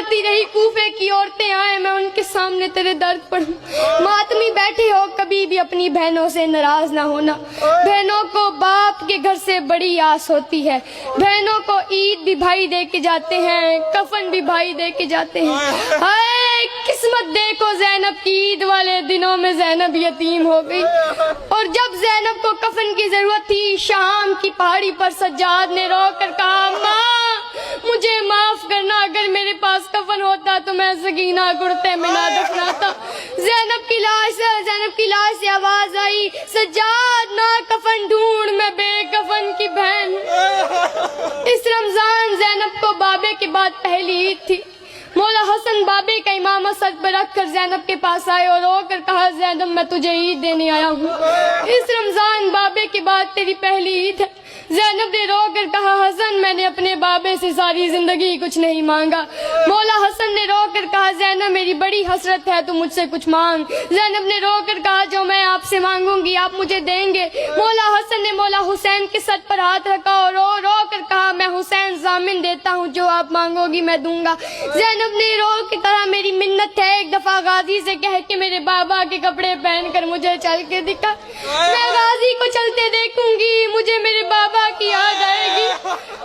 करती रही कूफे की औरतें आए मैं उनके सामने तेरे दर्द पढ़ूं। मातमी बैठे हो कभी भी अपनी बहनों से नाराज ना होना। बहनों को बाप के घर से बड़ी आस होती है। बहनों को ईद भी भाई दे के जाते हैं, कफन भी भाई दे के जाते हैं। हाय किस्मत देखो ज़ैनब की ईद वाले दिनों में ज़ैनब यतीम हो गई। और जब ज़ैनब को कफन की जरूरत थी शाम की पहाड़ी पर सज्जाद ने रो कर कहा माँ मुझे माफ करना, अगर मेरे पास कफन होता तो मैं सकीना कुर्ते में ना दफनाता। ज़ैनब की लाश से आवाज आई सज्जाद ना कफन ढूंढ मैं बेकफन की बहन। इस रमजान ज़ैनब को बाबे के बाद पहली ईद थी। मौला हसन बाबे का इमामा सर पर रख कर ज़ैनब के पास आए और रो कर कहा ज़ैनब मैं तुझे ईद देने आया हूँ। इस रमजान बाबे के बाद तेरी पहली ईद है। ज़ैनब ने रो कर कहा हसन मैंने अपने बाबे से सारी जिंदगी कुछ नहीं मांगा। मौला हसन ने रो कर कहा ज़ैनब मेरी बड़ी हसरत है तू मुझसे कुछ मांग। ज़ैनब ने रो कर कहा जो मैं आपसे मांगूंगी आप मुझे देंगे। मौला हसन ने मौला हुसैन के सर पर हाथ रखा और रो रो कर कहा मैं हुसैन जामिन देता हूँ जो आप मांगोगी मैं दूंगा। ज़ैनब ने रो के कहा मेरी मिन्नत है एक दफा गाजी से कह के मेरे बाबा के कपड़े पहनकर मुझे चल के दिखा। मैं गाजी को चलते देखूंगी मुझे मेरे बाबा की याद आएगी।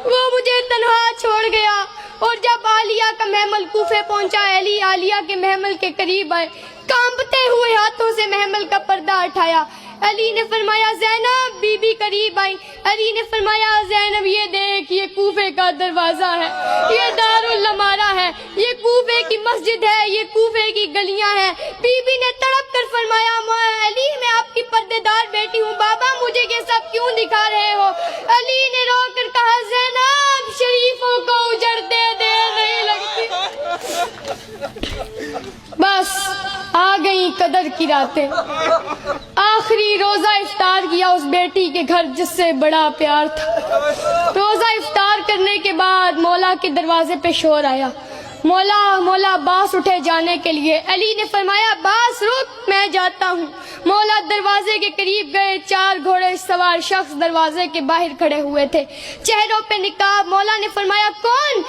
वो मुझे तन्हा छोड़ गया। और जब आलिया का महमल कूफे पहुंचा अली आलिया के महमल के करीब आए, कांपते हुए हाथों से महमल का पर्दा उठाया। अली ने फरमाया ज़ैनब बीबी करीब आई। अली ने फरमाया ज़ैनब ये देख ये कूफे का दरवाजा है, ये दारुल लमारा है, ये कूफे की मस्जिद है, ये कूफे की गलियां हैं। बीबी ने तड़प कर फरमाया अली मैं आपकी पर्देदार बेटी हूँ, बाबा मुझे ये सब क्यों दिखा रहे हो। अली ने रो कर कहा ज़ैनब शरीफों को उजड़ते देर नहीं लगती। बस आ गई कदर की रातें। आखिरी रोजा इफ्तार किया उस बेटी के घर जिससे बड़ा प्यार था। रोजा इफ्तार करने के बाद मौला के दरवाजे पे शोर आया। मौला अब्बास उठे जाने के लिए। अली ने फरमाया अब्बास रुक मैं जाता हूँ। मौला दरवाजे के करीब गए। 4 घोड़े सवार शख्स दरवाजे के बाहर खड़े हुए थे, चेहरों पे निकाब। मौला ने फरमाया कौन।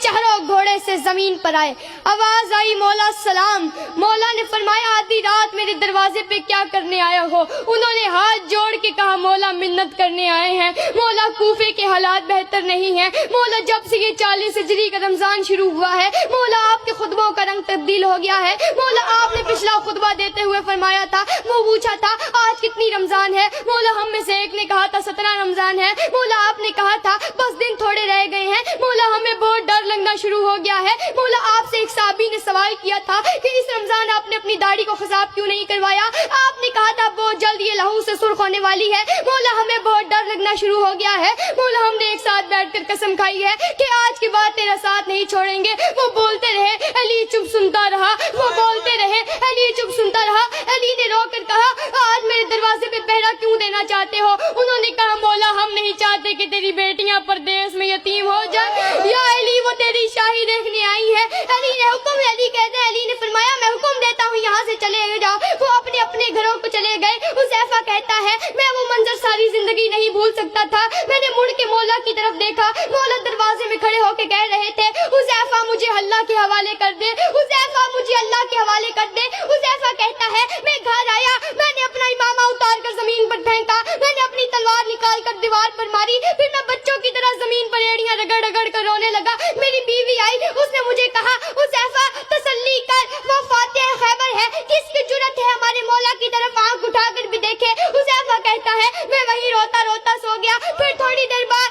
चारों घोड़े से जमीन पर आए। आवाज आई मौला सलाम। मौला ने फरमाया आधी रात मेरे दरवाजे पे क्या करने आए हो। उन्होंने हाथ जोड़ के कहा मौला मिन्नत करने आए हैं। मौला कूफे के हालात बेहतर नहीं हैं। मौला जब से ये 40 हिजरी का रमजान शुरू हुआ है मौला आपके खुतबों का रंग तब्दील हो गया है। मौला आपने पिछला खुतबा देते हुए फरमाया था, वो पूछा था आज कितनी रमजान है। मौला हम में से एक ने कहा था 17 रमजान है। मौला आपने कहा था बस दिन थोड़े रह गए हैं। मौला हमें बहुत डर लगना शुरू हो गया है। मौला आपसे एक साहबी ने सवाल किया था कि इस रमजान आपने अपनी दाढ़ी को खिसाब क्यों नहीं करवाया। आपने कहा था बहुत जल्द ये लहू से सुर्ख होने वाली है। मौला हमें बहुत डर लगना शुरू हो गया है। मौला हमने एक साथ बैठकर कसम खाई है कि आज के बाद तेरा साथ नहीं छोड़ेंगे। वो बोलते रहे, अली चुप सुनता रहा। वो बोलते रहे, अली चुप सुनता रहा। अली ने रो कर कहा आज मेरे दरवाजे पे पहरा क्यों देना चाहते हो। उन्होंने कहा मौला हम नहीं चाहते कि तेरी बेटियां परदेश में यतीम हो जाए। या अली वो तेरी शाही देखने आई है। अली ने हुक्म। अली कहते हैं अली ने फरमाया मैं हुक्म देता हूँ यहाँ से चले जाओ। वो अपने अपने घरों को चले गए। हुज़ैफा कहता है मैं वो मंजर सारी जिंदगी नहीं भूल सकता था। मैंने मुड़ के मौला की तरफ देखा। मौला दरवाजे में खड़े होकर कह रहे थे हुज़ैफा मुझे अल्लाह के हवाले कर दे, हुज़ैफा मुझे अल्लाह के हवाले कर दे। हुज़ैफा कहता है मैं घर आया, मैंने अपना इमामा उतार कर जमीन पर फेंका, मैंने अपनी तलवार निकाल कर दीवार पर मारी, फिर मैं बच्चों की तरह जमीन पर एड़ियां रगड़ रगड़ कर रोने लगा। मेरी बीवी आई, उसने मुझे कहा हुज़ैफा तसल्ली कर, वो फातिह खैबर है, किसकी जुर्रत है हमारे मौला की तरफ आंख उठाकर भी देखे। हुज़ैफा कहता है मैं वहीं रोता रोता सो गया। फिर थोड़ी देर बाद